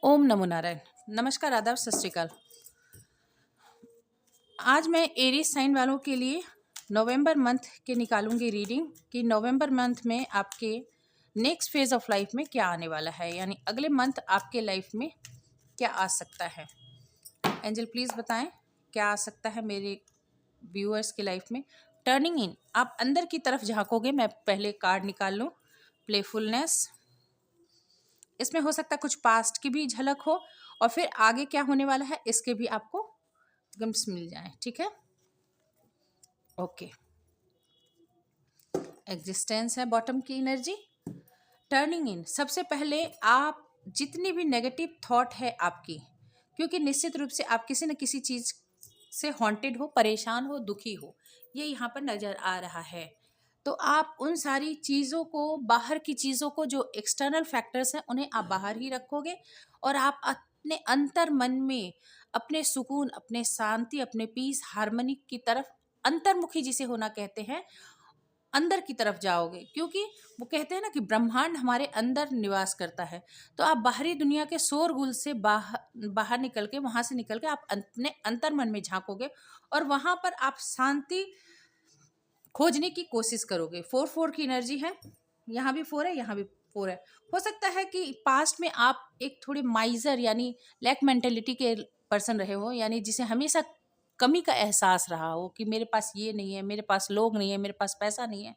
ओम नमो नारायण। नमस्कार, आदाब, सत श्री अकाल। आज मैं एरीज साइन वालों के लिए नवंबर मंथ के निकालूंगी रीडिंग कि नवंबर मंथ में आपके नेक्स्ट फेज ऑफ लाइफ में क्या आने वाला है, यानी अगले मंथ आपके लाइफ में क्या आ सकता है। एंजल प्लीज़ बताएं क्या आ सकता है मेरे व्यूअर्स की लाइफ में। टर्निंग इन, आप अंदर की तरफ झांकोगे। मैं पहले कार्ड निकाल लूँ। प्लेफुलनेस, इसमें हो सकता है कुछ पास्ट की भी झलक हो और फिर आगे क्या होने वाला है इसके भी आपको ग्लिम्प्स मिल जाए। ठीक है, ओके। एग्जिस्टेंस है बॉटम की एनर्जी। टर्निंग इन, सबसे पहले आप जितनी भी नेगेटिव थॉट है आपकी, क्योंकि निश्चित रूप से आप किसी न किसी चीज़ से हॉन्टेड हो, परेशान हो, दुखी हो, ये यहाँ पर नज़र आ रहा है। तो आप उन सारी चीज़ों को, बाहर की चीज़ों को, जो एक्सटर्नल फैक्टर्स हैं उन्हें आप बाहर ही रखोगे और आप अपने अंतर मन में अपने सुकून, अपने शांति, अपने पीस, हार्मनी की तरफ, अंतर्मुखी जिसे होना कहते हैं, अंदर की तरफ जाओगे। क्योंकि वो कहते हैं ना कि ब्रह्मांड हमारे अंदर निवास करता है। तो आप बाहरी दुनिया के शोरगुल से बाहर बाहर निकल के, वहाँ से निकल के आप अपने अंतर मन में झांकोगे और वहाँ पर आप शांति खोजने की कोशिश करोगे। 4 की एनर्जी है, यहाँ भी 4 है, यहाँ भी 4 है। हो सकता है कि पास्ट में आप एक थोड़े माइजर यानी लैक मेंटेलिटी के पर्सन रहे हो, यानी जिसे हमेशा कमी का एहसास रहा हो कि मेरे पास ये नहीं है, मेरे पास लोग नहीं है, मेरे पास पैसा नहीं है,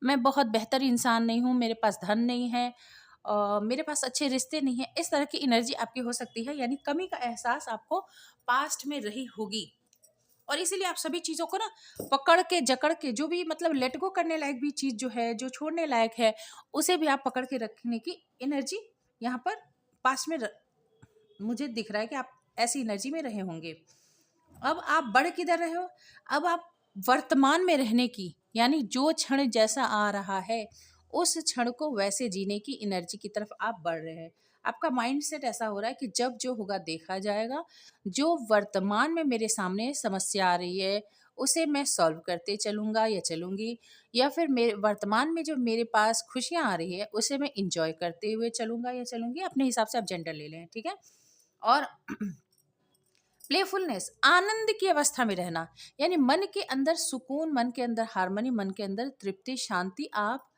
मैं बहुत बेहतर इंसान नहीं हूँ, मेरे पास धन नहीं है, मेरे पास अच्छे रिश्ते नहीं है। इस तरह की एनर्जी आपकी हो सकती है, यानी कमी का एहसास आपको पास्ट में रही होगी और इसीलिए आप सभी चीज़ों को ना पकड़ के जकड़ के, जो भी मतलब लेट गो करने लायक भी चीज़ जो है, जो छोड़ने लायक है, उसे भी आप पकड़ के रखने की एनर्जी यहाँ पर पास में मुझे दिख रहा है कि आप ऐसी एनर्जी में रहे होंगे। अब आप बढ़ किधर रहे हो, अब आप वर्तमान में रहने की, यानी जो क्षण जैसा आ रहा है उस क्षण को वैसे जीने की एनर्जी की तरफ आप बढ़ रहे हैं। आपका माइंड सेट ऐसा हो रहा है कि जब जो होगा देखा जाएगा, जो वर्तमान में मेरे सामने समस्या आ रही है उसे मैं सॉल्व करते चलूँगा या चलूँगी, या फिर मेरे वर्तमान में जो मेरे पास खुशियाँ आ रही है उसे मैं इंजॉय करते हुए चलूँगा या चलूँगी। अपने हिसाब से आप जेंडर ले लें, ठीक है। और प्लेफुलनेस, आनंद की अवस्था में रहना, यानी मन के अंदर सुकून, मन के अंदर हार्मनी, मन के अंदर तृप्ति, शांति आप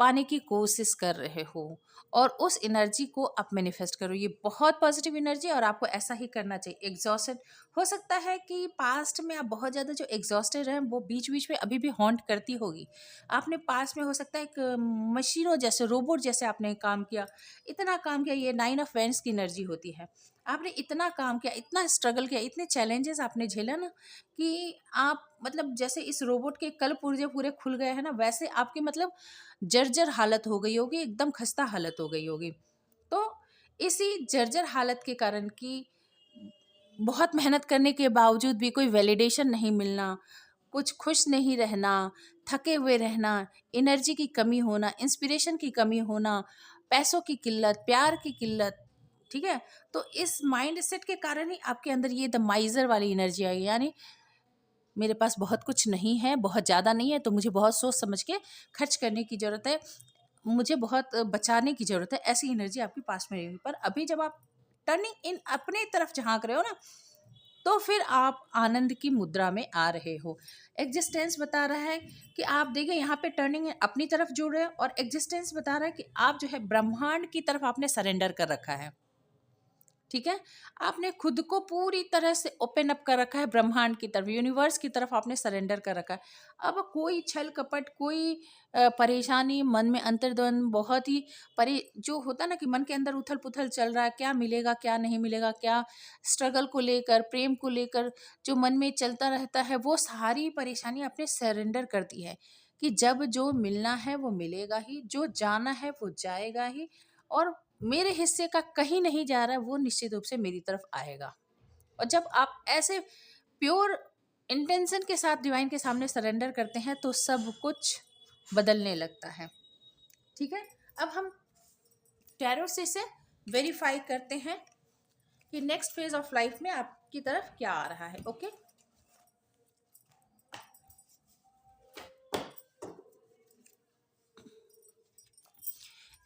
पाने की कोशिश कर रहे हो और उस एनर्जी को आप मैनिफेस्ट करो। ये बहुत पॉजिटिव एनर्जी और आपको ऐसा ही करना चाहिए। एग्जॉस्टेड, हो सकता है कि पास्ट में आप बहुत ज़्यादा जो एग्जॉस्टेड रहे वो बीच बीच में अभी भी हॉन्ट करती होगी। आपने पास्ट में हो सकता है एक मशीनों जैसे, रोबोट जैसे आपने काम किया, इतना काम किया। ये 9 ऑफ वैंड्स की एनर्जी होती है। आपने इतना काम किया, इतना स्ट्रगल किया, इतने चैलेंजेस आपने झेला ना कि आप मतलब जैसे इस रोबोट के कल पुर्जे पूरे खुल गए हैं ना, वैसे आपकी मतलब जर्जर हालत हो गई होगी, एकदम खस्ता हालत हो गई होगी। तो इसी जर्जर हालत के कारण कि बहुत मेहनत करने के बावजूद भी कोई वैलिडेशन नहीं मिलना, कुछ खुश नहीं रहना, थके हुए रहना, एनर्जी की कमी होना, इंस्पिरेशन की कमी होना, पैसों की किल्लत, प्यार की किल्लत, ठीक है। तो इस माइंड सेट के कारण ही आपके अंदर ये द माइजर वाली एनर्जी आई, यानी मेरे पास बहुत कुछ नहीं है, बहुत ज़्यादा नहीं है, तो मुझे बहुत सोच समझ के खर्च करने की ज़रूरत है, मुझे बहुत बचाने की ज़रूरत है। ऐसी एनर्जी आपके पास में रहेगी। पर अभी जब आप टर्निंग इन अपने तरफ झाँक रहे हो ना, तो फिर आप आनंद की मुद्रा में आ रहे हो। एग्जिस्टेंस बता रहा है कि आप देखिए यहाँ पे टर्निंग इन अपनी तरफ जुड़ रहे हो और एग्जिस्टेंस बता रहा है कि आप जो है ब्रह्मांड की तरफ आपने सरेंडर कर रखा है, ठीक है। आपने खुद को पूरी तरह से ओपन अप कर रखा है ब्रह्मांड की तरफ, यूनिवर्स की तरफ आपने सरेंडर कर रखा है। अब कोई छल कपट, कोई परेशानी, मन में अंतर्द्वंद, बहुत ही परे जो होता है ना कि मन के अंदर उथल पुथल चल रहा है, क्या मिलेगा क्या नहीं मिलेगा, क्या स्ट्रगल को लेकर, प्रेम को लेकर जो मन में चलता रहता है, वो सारी परेशानी आपने सरेंडर कर दी है कि जब जो मिलना है वो मिलेगा ही, जो जाना है वो जाएगा ही, और मेरे हिस्से का कहीं नहीं जा रहा है, वो निश्चित रूप से मेरी तरफ आएगा। और जब आप ऐसे प्योर इंटेंशन के साथ डिवाइन के सामने सरेंडर करते हैं तो सब कुछ बदलने लगता है, ठीक है। अब हम टैरो से इसे वेरीफाई करते हैं कि नेक्स्ट फेज ऑफ लाइफ में आपकी तरफ क्या आ रहा है। ओके,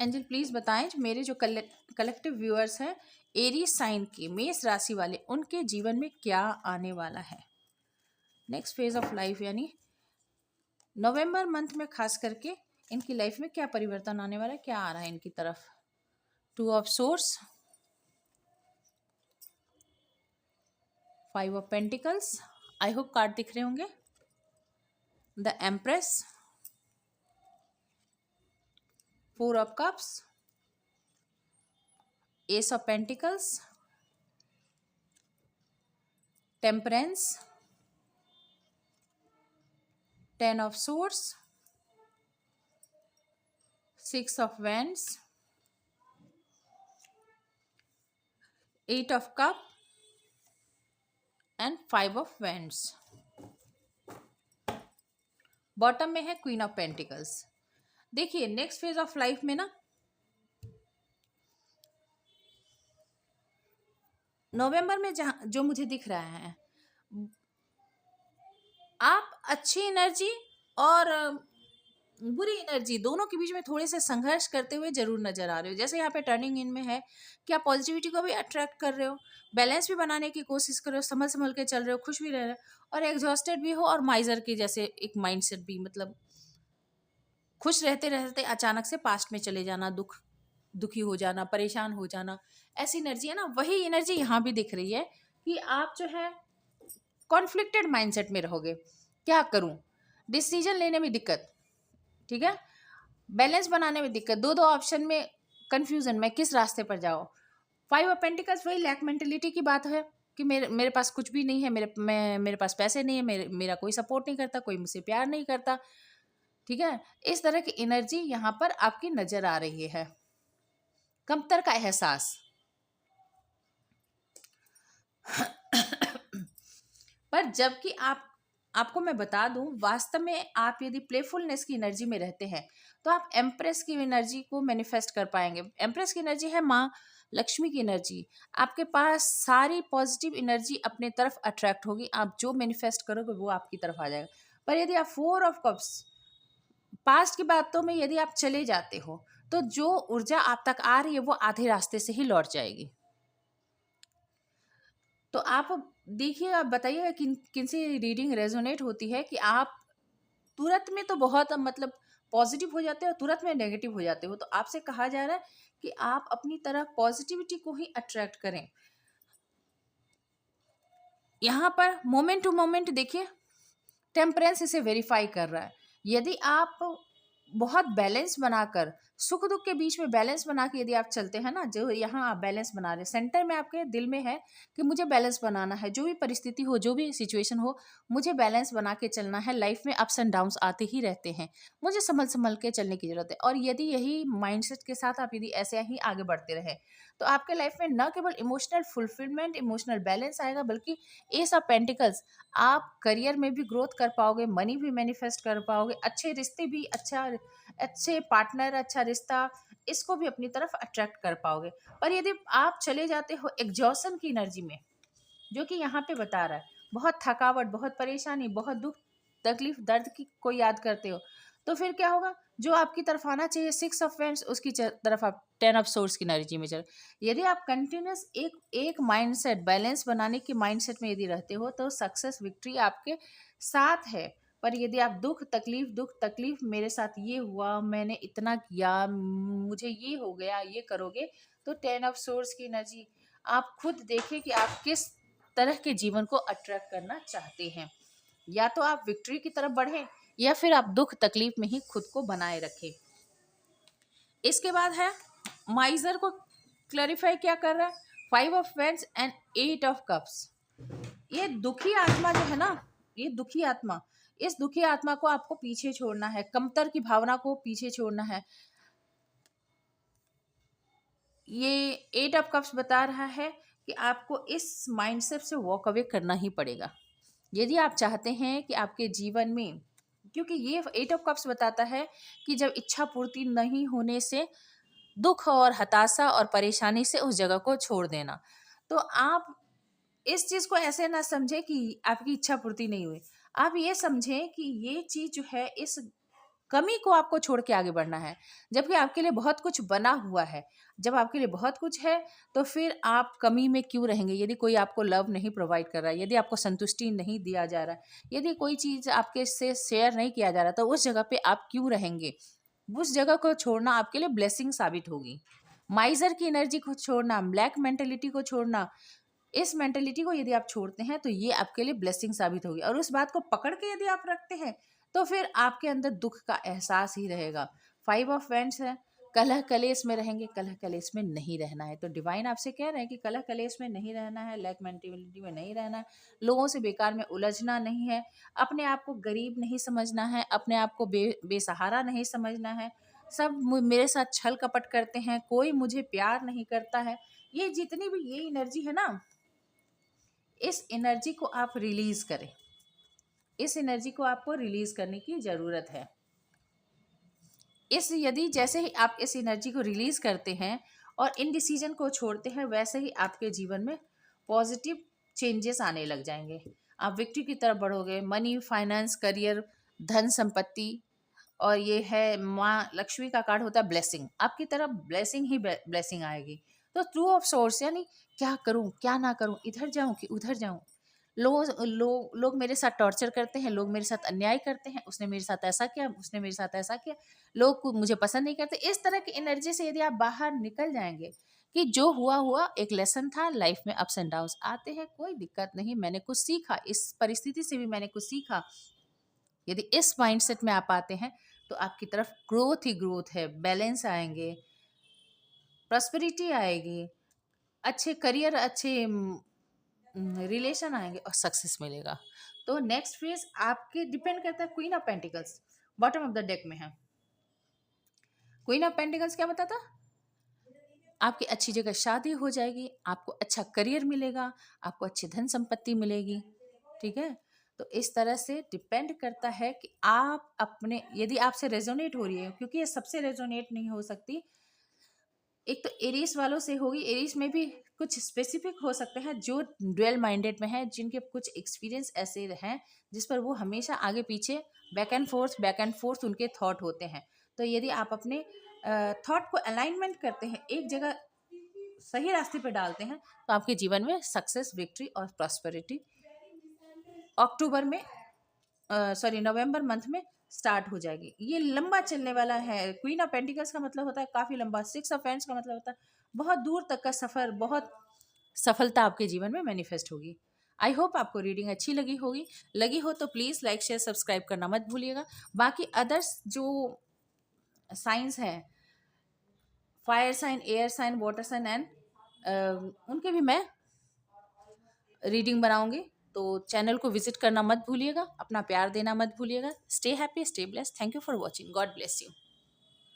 एंजल प्लीज बताएं जो मेरे जो कलेक्टिव व्यूअर्स हैं एरीज साइन के, मेष राशि वाले, उनके जीवन में क्या आने वाला है नेक्स्ट फेज ऑफ लाइफ, यानी नवंबर मंथ में खास करके इनकी लाइफ में क्या परिवर्तन आने वाला है, क्या आ रहा है इनकी तरफ। 2 of source, 5 of pentacles, I hope card दिख रहे होंगे, the empress, 4 of cups, S of pentacles, temperance, 10 of swords, 6 of wands, 8 of cup and 5 of wands। Bottom में है क्वीन ऑफ पेंटिकल्स। देखिए नेक्स्ट फेज ऑफ लाइफ में ना नवंबर में जहां जो मुझे दिख रहा है, आप अच्छी एनर्जी और बुरी एनर्जी दोनों के बीच में थोड़े से संघर्ष करते हुए जरूर नजर आ रहे हो। जैसे यहाँ पे टर्निंग इन में है कि आप पॉजिटिविटी को भी अट्रैक्ट कर रहे हो, बैलेंस भी बनाने की कोशिश कर रहे हो, संभल संभल के चल रहे हो, खुश भी रह रहे हो और एग्जॉस्टेड भी हो, और माइजर की जैसे एक माइंडसेट भी, मतलब खुश रहते रहते अचानक से पास्ट में चले जाना, दुखी हो जाना, परेशान हो जाना, ऐसी एनर्जी है ना। वही एनर्जी यहाँ भी दिख रही है कि आप जो है कॉन्फ्लिक्टेड माइंडसेट में रहोगे, क्या करूं, डिसीजन लेने में दिक्कत, ठीक है, बैलेंस बनाने में दिक्कत, दो दो ऑप्शन में कंफ्यूजन, मैं किस रास्ते पर जाऊं। 5 ऑफ पेंटिकल्स वही लैक मेंटेलिटी की बात है कि मेरे पास कुछ भी नहीं है, मेरे पास पैसे नहीं है, मेरा कोई सपोर्ट नहीं करता, कोई मुझसे प्यार नहीं करता, ठीक है। इस तरह की एनर्जी यहाँ पर आपकी नजर आ रही है, कमतर का एहसास। पर जबकि आपको मैं बता दूं, वास्तव में आप यदि प्लेफुलनेस की एनर्जी में रहते हैं तो आप एम्प्रेस की एनर्जी को मैनिफेस्ट कर पाएंगे। एम्प्रेस की एनर्जी है माँ लक्ष्मी की एनर्जी। आपके पास सारी पॉजिटिव एनर्जी अपने तरफ अट्रैक्ट होगी, आप जो मैनिफेस्ट करोगे वो आपकी तरफ आ जाएगा। पर यदि आप 4 ऑफ कप्स, पास्ट की बातों में यदि आप चले जाते हो तो जो ऊर्जा आप तक आ रही है वो आधे रास्ते से ही लौट जाएगी। तो आप देखिए, आप बताइएगा किन से रीडिंग रेजोनेट होती है कि आप तुरंत में तो बहुत मतलब पॉजिटिव हो जाते हो, तुरंत में नेगेटिव हो जाते हो। तो आपसे कहा जा रहा है कि आप अपनी तरफ पॉजिटिविटी को ही अट्रैक्ट करें। यहाँ पर मोमेंट टू मोमेंट देखिए, टेम्परेंस इसे वेरीफाई कर रहा है। यदि आप बहुत बैलेंस बनाकर, सुख दुख के बीच में बैलेंस बना के यदि आप चलते हैं ना, जो यहाँ आप बैलेंस बना रहे, सेंटर में आपके दिल में है कि मुझे बैलेंस बनाना है, जो भी परिस्थिति हो, जो भी सिचुएशन हो, मुझे बैलेंस बना के चलना है। लाइफ में अप्स एंड डाउन्स आते ही रहते हैं, मुझे संभल संभल के चलने की जरूरत है। और यदि यही माइंडसेट के साथ आप यदि ऐसे ही आगे बढ़ते रहे तो आपके लाइफ में न केवल इमोशनल फुलफिलमेंट, इमोशनल बैलेंस आएगा, बल्कि एस ऑफ पेंटिकल्स, आप करियर में भी ग्रोथ कर पाओगे, मनी भी मैनिफेस्ट कर पाओगे, अच्छे रिश्ते भी, अच्छे पार्टनर, अच्छा रिश्ता, इसको भी अपनी तरफ अट्रैक्ट कर पाओगे। पर यदि आप चले जाते हो एग्जॉशन की एनर्जी में, जो कि यहाँ पे बता रहा है बहुत थकावट, बहुत परेशानी, बहुत दुख तकलीफ दर्द की को याद करते हो, तो फिर क्या होगा, जो आपकी तरफ आना चाहिए 6 ऑफ वेंट्स, उसकी तरफ आप 10 ऑफ सोर्स की एनर्जी में चल। यदि आप कंटिन्यूस एक माइंडसेट, बैलेंस बनाने की माइंडसेट में यदि रहते हो तो सक्सेस, विक्ट्री आपके साथ है। पर यदि आप दुख तकलीफ, मेरे साथ ये हुआ, मैंने इतना किया, मुझे ये हो गया, ये करोगे, तो 10 ऑफ सोर्स की एनर्जी, आप खुद देखिए कि आप किस तरह के जीवन को अट्रैक्ट करना चाहते हैं। या तो आप विक्ट्री की तरफ बढ़ें या फिर आप दुख तकलीफ में ही खुद को बनाए रखें। इसके बाद है माइजर को क्लैरिफाई क्या कर रहा है, 5 of vents and 8 of cups. ये दुखी आत्मा जो है ना, ये दुखी आत्मा, इस दुखी आत्मा को आपको पीछे छोड़ना है, कमतर की भावना को पीछे छोड़ना है। ये 8 ऑफ कप्स बता रहा है कि आपको इस माइंडसेट से वॉक अवे करना ही पड़ेगा यदि आप चाहते हैं कि आपके जीवन में, क्योंकि ये 8 ऑफ कप्स बताता है कि जब इच्छा पूर्ति नहीं होने से दुख और हताशा और परेशानी से उस जगह को छोड़ देना। तो आप इस चीज को ऐसे ना समझे कि आपकी इच्छा पूर्ति नहीं हुई, आप ये समझें कि ये चीज जो है, इस कमी को आपको छोड़ के आगे बढ़ना है, जबकि आपके लिए बहुत कुछ बना हुआ है। जब आपके लिए बहुत कुछ है तो फिर आप कमी में क्यों रहेंगे? यदि कोई आपको लव नहीं प्रोवाइड कर रहा है, यदि आपको संतुष्टि नहीं दिया जा रहा है, यदि कोई चीज़ आपके से शेयर नहीं किया जा रहा, तो उस जगह पे आप क्यों रहेंगे? उस जगह को छोड़ना आपके लिए ब्लेसिंग साबित होगी। माइज़र की एनर्जी को छोड़ना, ब्लैक मेंटालिटी को छोड़ना, इस मेंटालिटी को यदि आप छोड़ते हैं तो ये आपके लिए ब्लेसिंग साबित होगी। और उस बात को पकड़ के यदि आप रखते हैं तो फिर आपके अंदर दुख का एहसास ही रहेगा। 5 ऑफ वैंड्स है, कलह कलेश में रहेंगे, कलह कलेश में नहीं रहना है। तो डिवाइन आपसे कह रहे हैं कि कलह कलेश में नहीं रहना है, लैक मेंटेलिटी में नहीं रहना है, लोगों से बेकार में उलझना नहीं है, अपने आप को गरीब नहीं समझना है, अपने आप को बेसहारा नहीं समझना है। सब मेरे साथ छल कपट करते हैं, कोई मुझे प्यार नहीं करता है। ये जितनी भी ये एनर्जी है ना, इस एनर्जी को आप रिलीज करें। इस एनर्जी को आपको रिलीज करने की ज़रूरत है। यदि जैसे ही आप इस एनर्जी को रिलीज करते हैं और इनडिसीजन को छोड़ते हैं, वैसे ही आपके जीवन में पॉजिटिव चेंजेस आने लग जाएंगे। आप विक्ट्री की तरफ बढ़ोगे। मनी, फाइनेंस, करियर, धन संपत्ति, और ये है माँ लक्ष्मी का कार्ड होता है ब्लेसिंग। आपकी तरफ ब्लेसिंग ही ब्लेसिंग आएगी। तो टू ऑफ सोर्स, यानी क्या करूं क्या ना करूं, इधर जाऊं कि उधर जाऊं, लोग मेरे साथ टॉर्चर करते हैं, लोग मेरे साथ अन्याय करते हैं, उसने मेरे साथ ऐसा किया, उसने मेरे साथ ऐसा किया, लोग मुझे पसंद नहीं करते। इस तरह की एनर्जी से यदि आप बाहर निकल जाएंगे कि जो हुआ हुआ एक लेसन था, लाइफ में अप्स एंड डाउन्स आते हैं, कोई दिक्कत नहीं, मैंने कुछ सीखा, इस परिस्थिति से भी मैंने कुछ सीखा। यदि इस माइंडसेट में आप आते हैं तो आपकी तरफ ग्रोथ ही ग्रोथ है, बैलेंस आएंगे, प्रॉस्पेरिटी आएगी, अच्छे करियर, अच्छे रिलेशन आएंगे और सक्सेस मिलेगा। तो नेक्स्ट फेज आपके डिपेंड करता है। Queen of pentacles bottom of the deck में है। क्वीन ऑफ पेंटिकल्स क्या बताता? आपकी अच्छी जगह शादी हो जाएगी, आपको अच्छा करियर मिलेगा, आपको अच्छी धन संपत्ति मिलेगी। ठीक है, तो इस तरह से डिपेंड करता है कि आप अपने, यदि आपसे रेजोनेट हो रही है, क्योंकि ये सबसे रेजोनेट नहीं हो सकती। एक तो एरीज वालों से होगी, एरीज में भी कुछ स्पेसिफिक हो सकते हैं जो ड्वेल माइंडेड में है, जिनके कुछ एक्सपीरियंस ऐसे हैं जिस पर वो हमेशा आगे पीछे बैक एंड फोर्थ उनके थॉट होते हैं। तो यदि आप अपने थॉट को अलाइनमेंट करते हैं, एक जगह सही रास्ते पे डालते हैं, तो आपके जीवन में सक्सेस, विक्ट्री और प्रॉस्पेरिटी अक्टूबर में नवंबर मंथ में स्टार्ट हो जाएगी। ये लंबा चलने वाला है। क्वीन ऑफ पेंटिकल्स का मतलब होता है काफ़ी लंबा। 6 ऑफ वैंड्स का मतलब होता है बहुत दूर तक का सफ़र, बहुत सफलता आपके जीवन में मैनिफेस्ट होगी। आई होप आपको रीडिंग अच्छी लगी हो तो प्लीज़ लाइक, शेयर, सब्सक्राइब करना मत भूलिएगा। बाकी अदर्स जो साइंस हैं, fire sign, air sign, water sign and उनके भी मैं रीडिंग बनाऊंगी। तो चैनल को विजिट करना मत भूलिएगा, अपना प्यार देना मत भूलिएगा। Stay happy, stay blessed. Thank you for watching. God bless you.